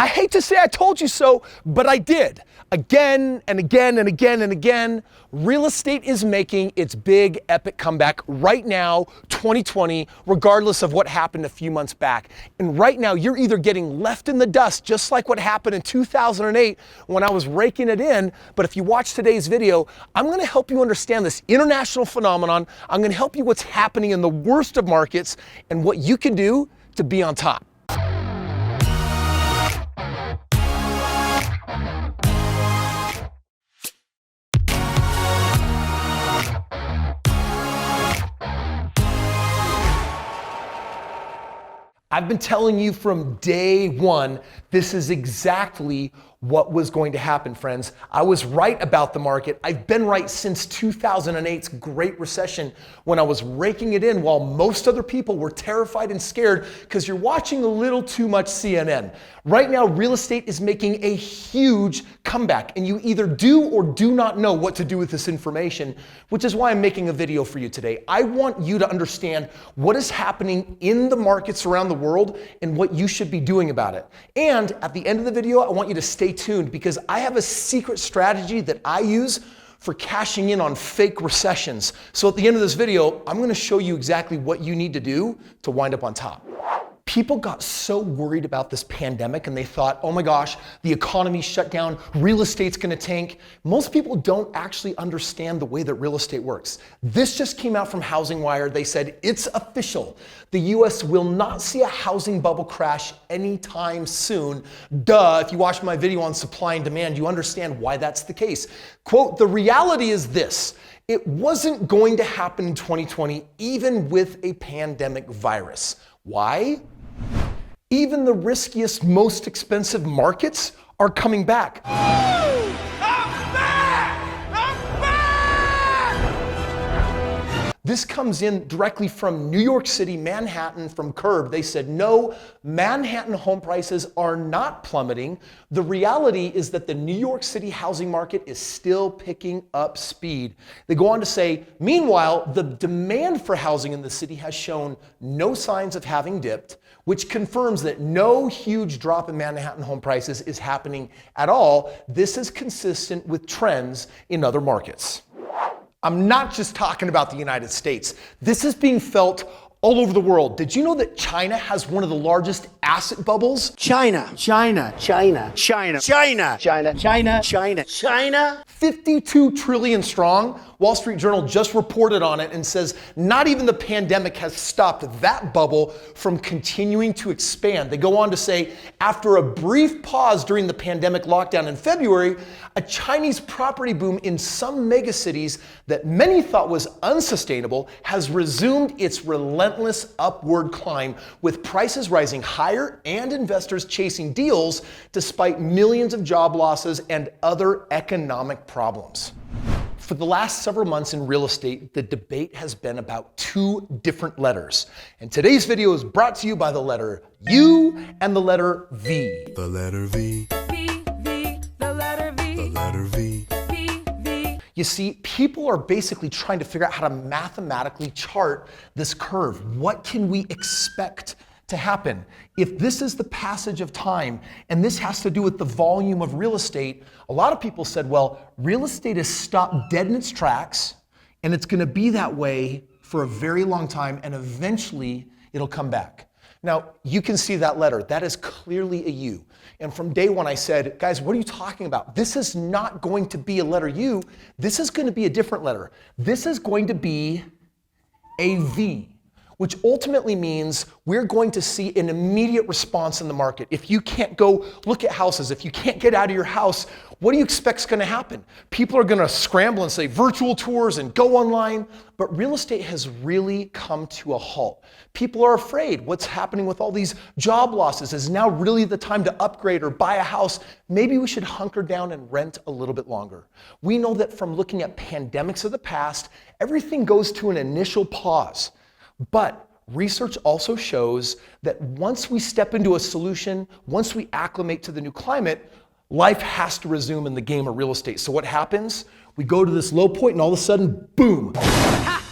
I hate to say I told you so, but I did. Again and again and again and again, real estate is making its big epic comeback right now, 2020, regardless of what happened a few months back. And right now, you're either getting left in the dust, just like what happened in 2008 when I was raking it in. But if you watch today's video, I'm gonna help you understand this international phenomenon. I'm gonna help you what's happening in the worst of markets and what you can do to be on top. I've been telling you from day one, this is exactly what was going to happen, friends. I was right about the market. I've been right since 2008's Great Recession when I was raking it in while most other people were terrified and scared because you're watching a little too much CNN. Right now, real estate is making a huge comeback and you either do or do not know what to do with this information, which is why I'm making a video for you today. I want you to understand what is happening in the markets around the world and what you should be doing about it. And at the end of the video, I want you to stay tuned because I have a secret strategy that I use for cashing in on fake recessions. So at the end of this video, I'm gonna show you exactly what you need to do to wind up on top. People got so worried about this pandemic and they thought, oh my gosh, the economy's shut down, real estate's gonna tank. Most people don't actually understand the way that real estate works. This just came out from Housing Wire. They said it's official. The US will not see a housing bubble crash anytime soon. Duh, if you watch my video on supply and demand, you understand why that's the case. Quote, the reality is this. It wasn't going to happen in 2020, even with a pandemic virus. Why? Even the riskiest, most expensive markets are coming back. I'm back! I'm back! This comes in directly from New York City, Manhattan, from Curb. They said, no, Manhattan home prices are not plummeting. The reality is that the New York City housing market is still picking up speed. They go on to say, meanwhile, the demand for housing in the city has shown no signs of having dipped, which confirms that no huge drop in Manhattan home prices is happening at all. This is consistent with trends in other markets. I'm not just talking about the United States. This is being felt all over the world. Did you know that China has one of the largest asset bubbles? China. 52 trillion strong. Wall Street Journal just reported on it and says not even the pandemic has stopped that bubble from continuing to expand. They go on to say, after a brief pause during the pandemic lockdown in February, a Chinese property boom in some megacities that many thought was unsustainable has resumed its relentless upward climb, with prices rising higher and investors chasing deals despite millions of job losses and other economic problems. For the last several months in real estate, the debate has been about two different letters. And today's video is brought to you by the letter U and the letter V. The letter V. The letter V. The letter V. You see, people are basically trying to figure out how to mathematically chart this curve. What can we expect to happen? If this is the passage of time and this has to do with the volume of real estate, a lot of people said, well, real estate is stopped dead in its tracks and it's gonna be that way for a very long time and eventually it'll come back. Now, you can see that letter. That is clearly a U. And from day one I said, guys, what are you talking about? This is not going to be a letter U. This is going to be a different letter. This is going to be a V, which ultimately means we're going to see an immediate response in the market. If you can't go look at houses, if you can't get out of your house, what do you expect is going to happen? People are going to scramble and say virtual tours and go online, but real estate has really come to a halt. People are afraid. What's happening with all these job losses? Is now really the time to upgrade or buy a house? Maybe we should hunker down and rent a little bit longer. We know that from looking at pandemics of the past, everything goes to an initial pause. But research also shows that once we step into a solution, once we acclimate to the new climate, life has to resume in the game of real estate. So what happens? We go to this low point and all of a sudden, boom. Ha!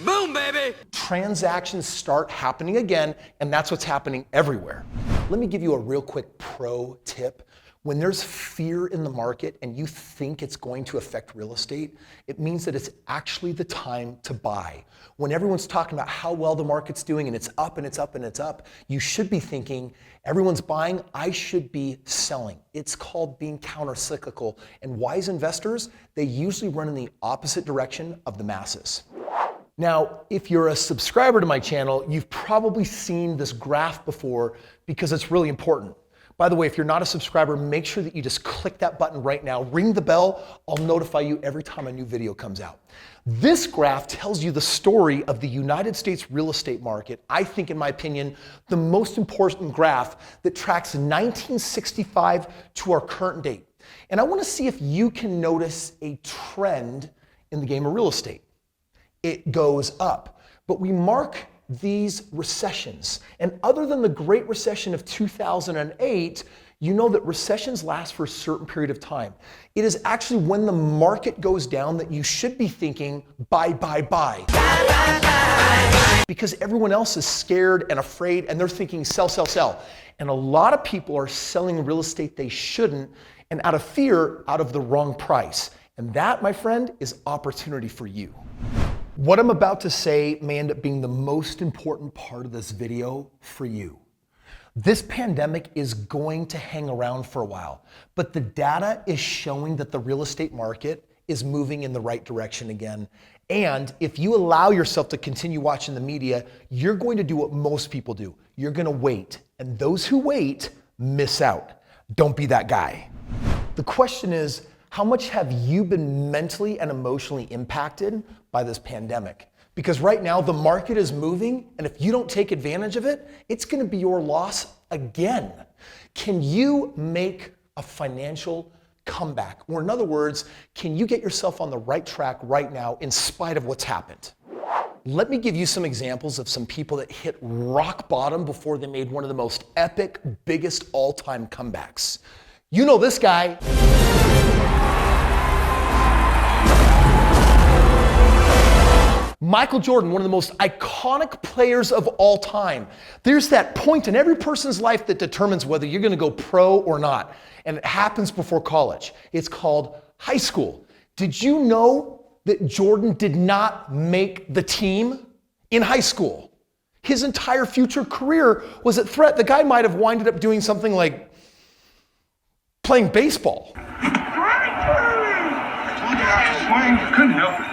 Boom, baby! Transactions start happening again, and that's what's happening everywhere. Let me give you a real quick pro tip. When there's fear in the market and you think it's going to affect real estate, it means that it's actually the time to buy. When everyone's talking about how well the market's doing and it's up and it's up and it's up, you should be thinking, everyone's buying, I should be selling. It's called being counter-cyclical. And wise investors, they usually run in the opposite direction of the masses. Now, if you're a subscriber to my channel, you've probably seen this graph before because it's really important. By the way, if you're not a subscriber, make sure that you just click that button right now. Ring the bell. I'll notify you every time a new video comes out. This graph tells you the story of the United States real estate market. I think, in my opinion, the most important graph that tracks 1965 to our current date. And I want to see if you can notice a trend in the game of real estate. It goes up, but we mark these recessions. And other than the Great Recession of 2008, you know that recessions last for a certain period of time. It is actually when the market goes down that you should be thinking, buy, buy, buy. Because everyone else is scared and afraid and they're thinking sell, sell, sell. And a lot of people are selling real estate they shouldn't, and out of fear, out of the wrong price. And that, my friend, is opportunity for you. What I'm about to say may end up being the most important part of this video for you. This pandemic is going to hang around for a while, but the data is showing that the real estate market is moving in the right direction again. And if you allow yourself to continue watching the media, you're going to do what most people do. You're going to wait. And those who wait miss out. Don't be that guy. The question is, how much have you been mentally and emotionally impacted by this pandemic? Because right now the market is moving, and if you don't take advantage of it, it's going to be your loss again. Can you make a financial comeback? Or in other words, can you get yourself on the right track right now in spite of what's happened? Let me give you some examples of some people that hit rock bottom before they made one of the most epic, biggest all-time comebacks. You know this guy. Michael Jordan, one of the most iconic players of all time. There's that point in every person's life that determines whether you're going to go pro or not. And it happens before college. It's called high school. Did you know that Jordan did not make the team in high school? His entire future career was at threat. The guy might have winded up doing something like playing baseball. I told you not to swing, you couldn't help it.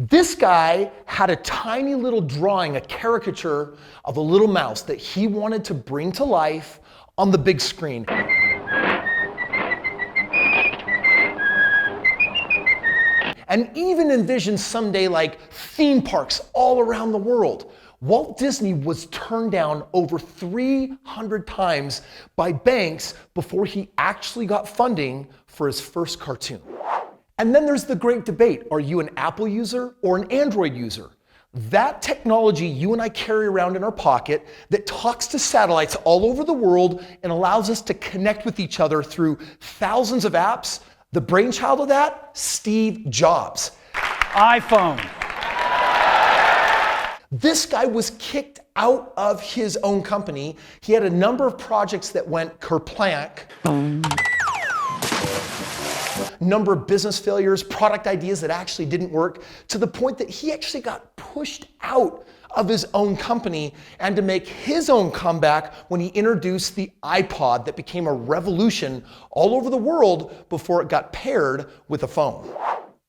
This guy had a tiny little drawing, a caricature of a little mouse that he wanted to bring to life on the big screen. And even envisioned someday like theme parks all around the world. Walt Disney was turned down over 300 times by banks before he actually got funding for his first cartoon. And then there's the great debate. Are you an Apple user or an Android user? That technology you and I carry around in our pocket that talks to satellites all over the world and allows us to connect with each other through thousands of apps, the brainchild of that, Steve Jobs. iPhone. This guy was kicked out of his own company. He had a number of projects that went kerplank. Number of business failures, product ideas that actually didn't work, to the point that he actually got pushed out of his own company and to make his own comeback when he introduced the iPod that became a revolution all over the world before it got paired with a phone.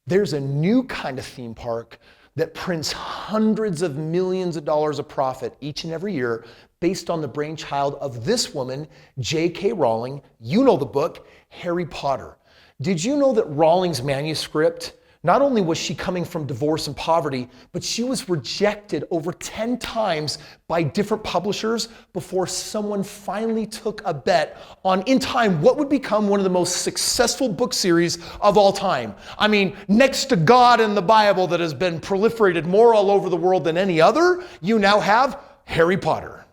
There's a new kind of theme park that prints hundreds of millions of dollars of profit each and every year based on the brainchild of this woman, J.K. Rowling. You know the book, Harry Potter. Did you know that Rowling's manuscript, not only was she coming from divorce and poverty, but she was rejected over 10 times by different publishers before someone finally took a bet on, in time, what would become one of the most successful book series of all time. I mean, next to God and the Bible that has been proliferated more all over the world than any other, you now have Harry Potter.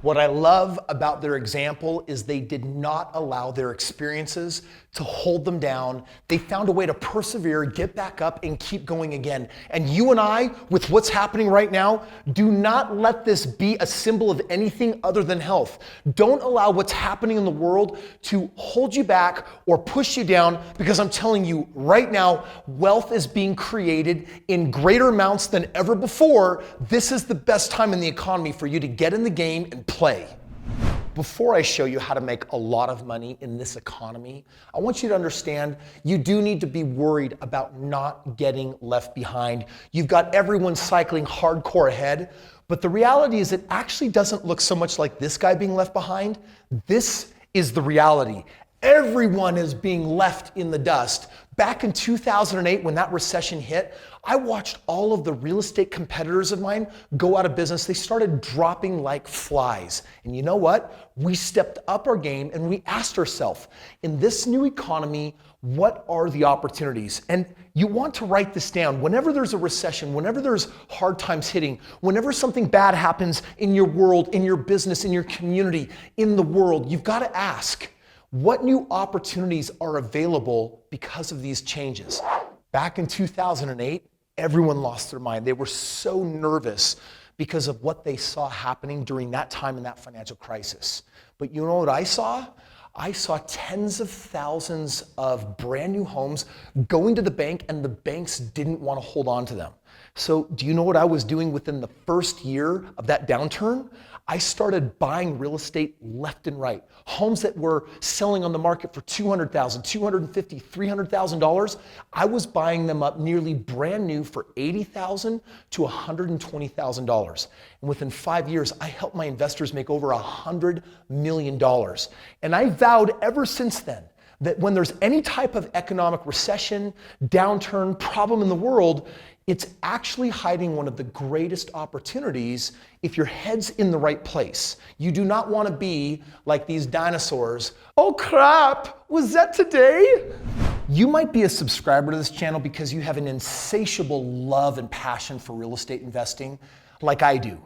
What I love about their example is they did not allow their experiences to hold them down. They found a way to persevere, get back up, and keep going again. And you and I, with what's happening right now, do not let this be a symbol of anything other than health. Don't allow what's happening in the world to hold you back or push you down, because I'm telling you right now, wealth is being created in greater amounts than ever before. This is the best time in the economy for you to get in the game and play. Before I show you how to make a lot of money in this economy, I want you to understand you do need to be worried about not getting left behind. You've got everyone cycling hardcore ahead, but the reality is it actually doesn't look so much like this guy being left behind. This is the reality. Everyone is being left in the dust. Back in 2008, when that recession hit, I watched all of the real estate competitors of mine go out of business. They started dropping like flies. And you know what? We stepped up our game and we asked ourselves, in this new economy, what are the opportunities? And you want to write this down. Whenever there's a recession, whenever there's hard times hitting, whenever something bad happens in your world, in your business, in your community, in the world, you've got to ask, what new opportunities are available because of these changes? Back in 2008, everyone lost their mind. They were so nervous because of what they saw happening during that time in that financial crisis. But you know what I saw? I saw tens of thousands of brand new homes going to the bank, and the banks didn't want to hold on to them. So do you know what I was doing within the first year of that downturn? I started buying real estate left and right. Homes that were selling on the market for $200,000, $250,000, $300,000. I was buying them up nearly brand new for $80,000 to $120,000. And within 5 years, I helped my investors make over $100 million. And I vowed ever since then that when there's any type of economic recession, downturn, problem in the world, it's actually hiding one of the greatest opportunities if your head's in the right place. You do not want to be like these dinosaurs. Oh crap, was that today? You might be a subscriber to this channel because you have an insatiable love and passion for real estate investing like I do.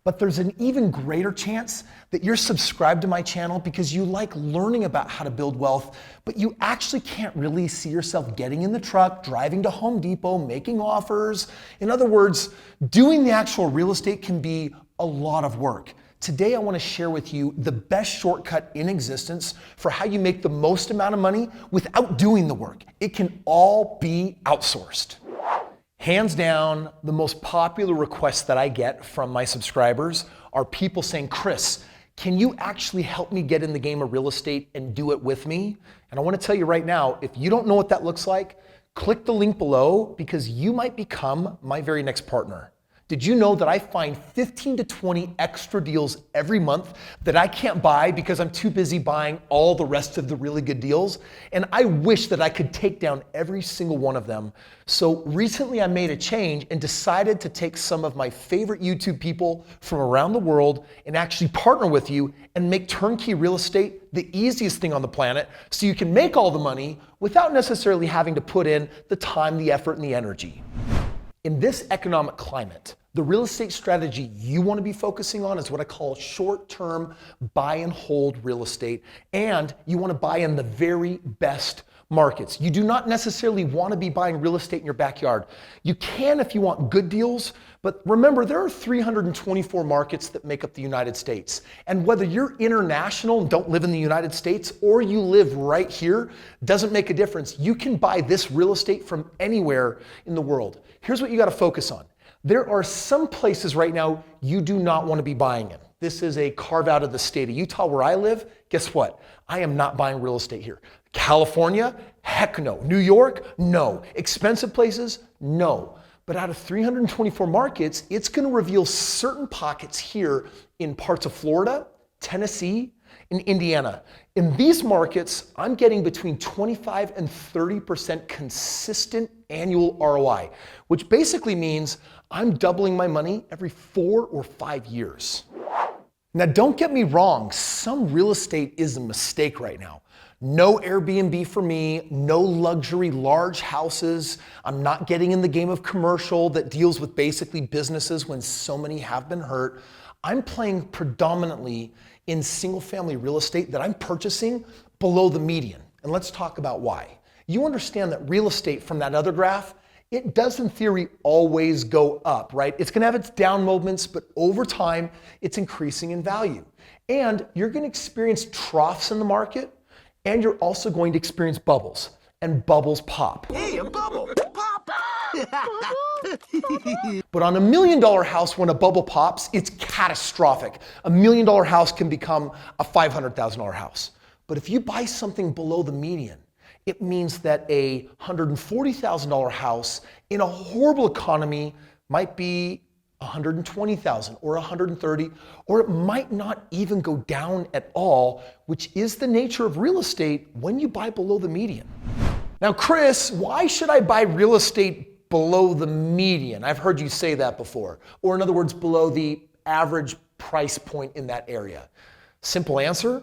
But there's an even greater chance that you're subscribed to my channel because you like learning about how to build wealth, but you actually can't really see yourself getting in the truck, driving to Home Depot, making offers. In other words, doing the actual real estate can be a lot of work. Today, I want to share with you the best shortcut in existence for how you make the most amount of money without doing the work. It can all be outsourced. Hands down, the most popular requests that I get from my subscribers are people saying, Kris, can you actually help me get in the game of real estate and do it with me? And I want to tell you right now, if you don't know what that looks like, click the link below because you might become my very next partner. Did you know that I find 15 to 20 extra deals every month that I can't buy because I'm too busy buying all the rest of the really good deals? And I wish that I could take down every single one of them. So recently I made a change and decided to take some of my favorite YouTube people from around the world and actually partner with you and make turnkey real estate the easiest thing on the planet so you can make all the money without necessarily having to put in the time, the effort, and the energy. In this economic climate, the real estate strategy you want to be focusing on is what I call short-term buy and hold real estate, and you want to buy in the very best markets. You do not necessarily want to be buying real estate in your backyard. You can if you want good deals, but remember there are 324 markets that make up the United States. And whether you're international and don't live in the United States or you live right here, doesn't make a difference. You can buy this real estate from anywhere in the world. Here's what you got to focus on. There are some places right now you do not want to be buying in. This is a carve out of the state of Utah where I live. Guess what? I am not buying real estate here. California? Heck no. New York? No. Expensive places? No. But out of 324 markets, it's going to reveal certain pockets here in parts of Florida, Tennessee, and Indiana. In these markets, I'm getting between 25 and 30% consistent annual ROI, which basically means I'm doubling my money every 4 or 5 years. Now, don't get me wrong, some real estate is a mistake right now. No Airbnb for me, no luxury large houses. I'm not getting in the game of commercial that deals with basically businesses when so many have been hurt. I'm playing predominantly in single family real estate that I'm purchasing below the median. And let's talk about why. You understand that real estate from that other graph, it does in theory always go up, right? It's gonna have its down moments, but over time, it's increasing in value. And you're gonna experience troughs in the market, and you're also going to experience bubbles, and bubbles pop. Hey, a bubble! Pop! But on $1 million house, when a bubble pops, it's catastrophic. $1 million house can become a $500,000 house. But if you buy something below the median, it means that a $140,000 house in a horrible economy might be $120,000 or $130,000, or it might not even go down at all, which is the nature of real estate when you buy below the median. Now, Kris, why should I buy real estate below the median? I've heard you say that before. Or in other words, below the average price point in that area. Simple answer,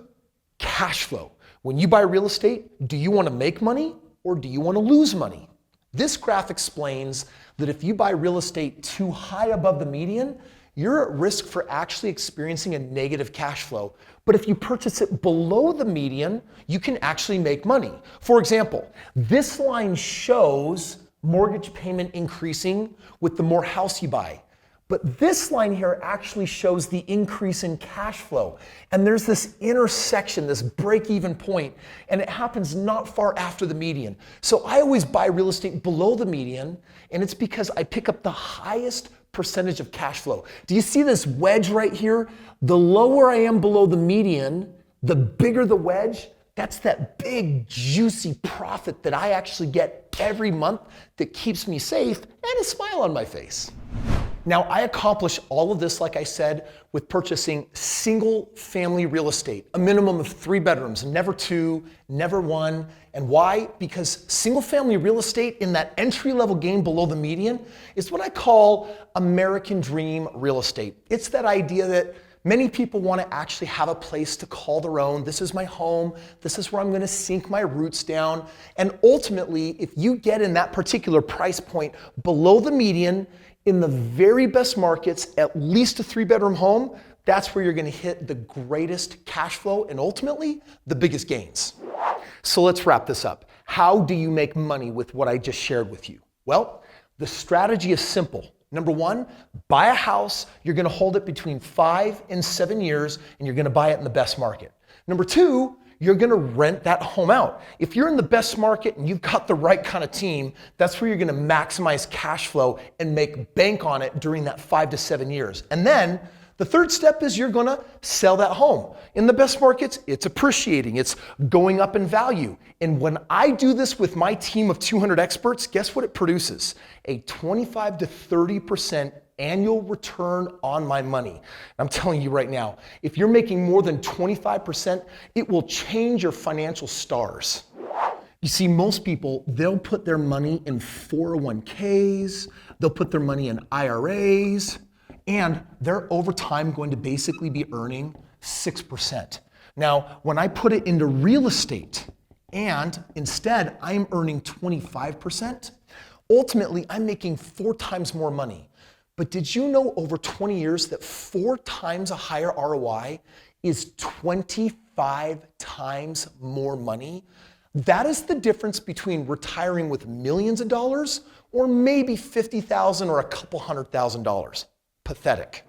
cash flow. When you buy real estate, do you want to make money or do you want to lose money? This graph explains that if you buy real estate too high above the median, you're at risk for actually experiencing a negative cash flow. But if you purchase it below the median, you can actually make money. For example, this line shows mortgage payment increasing with the more house you buy. But this line here actually shows the increase in cash flow. And there's this intersection, this break-even point, and it happens not far after the median. So I always buy real estate below the median, and it's because I pick up the highest percentage of cash flow. Do you see this wedge right here? The lower I am below the median, the bigger the wedge. That's that big, juicy profit that I actually get every month that keeps me safe and a smile on my face. Now, I accomplish all of this, like I said, with purchasing single family real estate, a minimum of 3 bedrooms, never 2, never 1. And why? Because single family real estate in that entry level game below the median is what I call American dream real estate. It's that idea that many people want to actually have a place to call their own. This is my home. This is where I'm going to sink my roots down. And ultimately, if you get in that particular price point below the median, in the very best markets, at least a 3-bedroom home, that's where you're gonna hit the greatest cash flow and ultimately the biggest gains. So let's wrap this up. How do you make money with what I just shared with you? Well, the strategy is simple. Number 1, buy a house. You're gonna hold it between 5 and 7 years, and you're gonna buy it in the best market. Number 2, you're gonna rent that home out. If you're in the best market and you've got the right kind of team, that's where you're gonna maximize cash flow and make bank on it during that 5 to 7 years. And then the third step is you're gonna sell that home. In the best markets, it's appreciating, it's going up in value. And when I do this with my team of 200 experts, guess what it produces? A 25 to 30% annual return on my money. I'm telling you right now, if you're making more than 25%, it will change your financial stars. You see, most people, they'll put their money in 401ks, they'll put their money in IRAs, and they're over time going to basically be earning 6%. Now, when I put it into real estate, and instead I'm earning 25%, ultimately I'm making 4 times more money. But did you know over 20 years that 4 times a higher ROI is 25 times more money? That is the difference between retiring with millions of dollars or maybe $50,000 or a couple $100,000. Pathetic.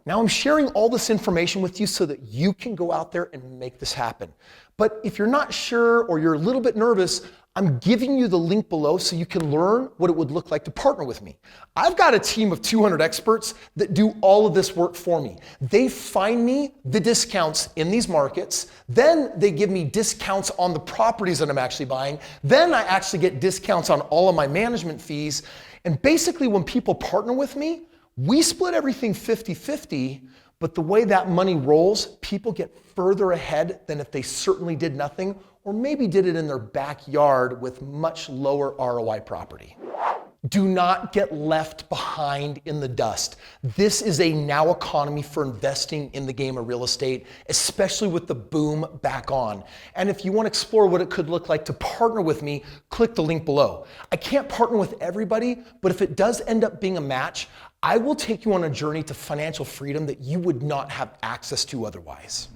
Now I'm sharing all this information with you so that you can go out there and make this happen. But if you're not sure or you're a little bit nervous, I'm giving you the link below so you can learn what it would look like to partner with me. I've got a team of 200 experts that do all of this work for me. They find me the discounts in these markets, then they give me discounts on the properties that I'm actually buying, then I actually get discounts on all of my management fees. And basically when people partner with me, we split everything 50-50, but the way that money rolls, people get further ahead than if they certainly did nothing or maybe did it in their backyard with much lower ROI property. Do not get left behind in the dust. This is a now economy for investing in the game of real estate, especially with the boom back on. And if you want to explore what it could look like to partner with me, click the link below. I can't partner with everybody, but if it does end up being a match, I will take you on a journey to financial freedom that you would not have access to otherwise.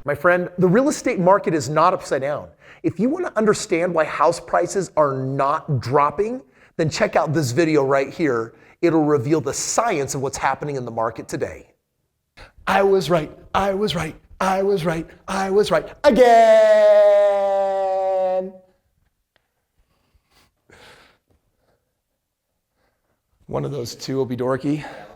My friend, the real estate market is not upside down. If you want to understand why house prices are not dropping, then check out this video right here. It'll reveal the science of what's happening in the market today. I was right, I was right, I was right, I was right again. One of those two will be dorky.